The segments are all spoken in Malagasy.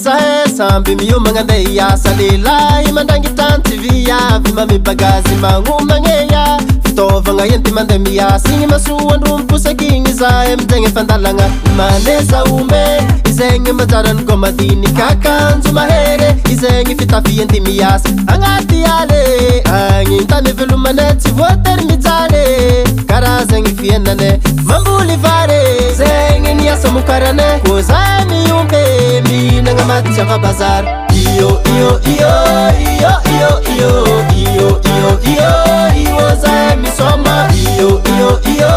zahe samby miomagna iasa lehilahy mandrangy tanty viavy mame bagazy magnomagneya fitaovagna enti mandeha miasa igny masoa andromposaka igny zahe mijegny fandalagna maneza ombe izegny majarany gomadinika akanjo mahere izegny fitafy enti miasa Agnatiala agny tany velomane tsy voatery mijaly karazagny fiainane mamboly vary zegny niasa mokarane ko zahe miombe minagna matyava bazary iyo iyo iyo iyo iyo iyo iyo iyo iyo iyo zahe misoma iyo iyo iyo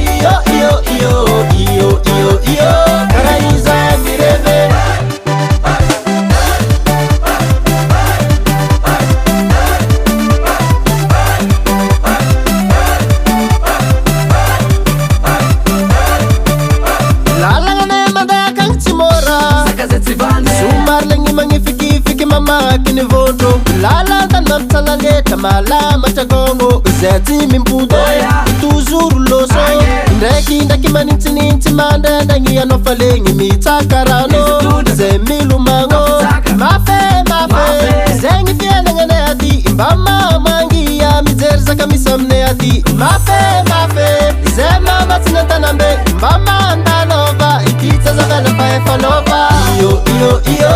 iyo iyo iyo iyo iyo iyo karaha zahe mireve Kini voto lala tan mamtsalangeta malama chagongo zeti mimpudo tuzuru loso ndaki maninti manda ndangi anofalengi mitakarano zemilu mango mafe zengi fiena ngane ati mbama mangi ya mizerza kamisamne ati mafe zema matinatanambe mbama ndanova ikita zakana faefalova iyo iyo iyo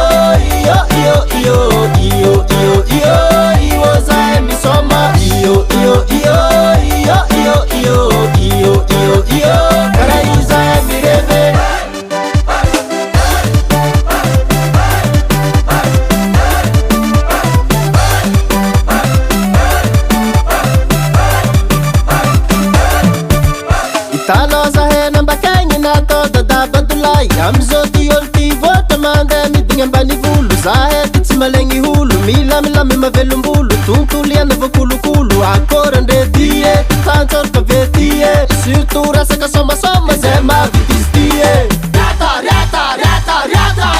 iyo iyo iyo iyo iyo iyo iyo zahe misoma iyo iyo iyo iyo iyo iyo iyo iyo iyo karaha zahe mireve itano zahe nambakanyi nato dadabadulay amzoti olti vota mande midigna ambany volo zahe ty malegny holo milamilamy mavelombolo tontoliana vokolokolo akorandretie tanjorka vetie surtout rasaka somasoma zay mavitistie riata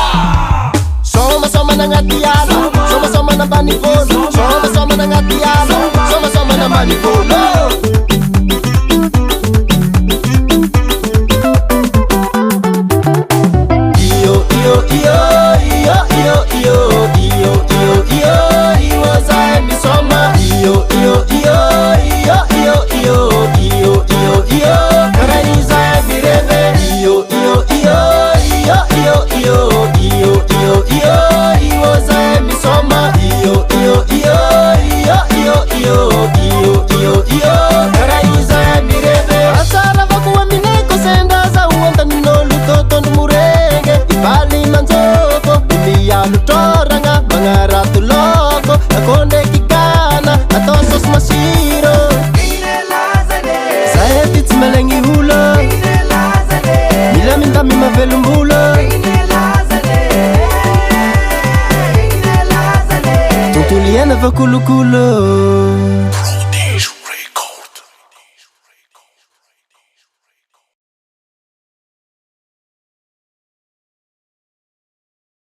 somasoma nagnatiala somasoma nambany volo somasoma nagnatiala somasoma nambany volo lutoranga mangaratu loko akonde kikana atosos masiro saeti tmalengi hulo milamindami mavelumbulo tutuliana vakulukulo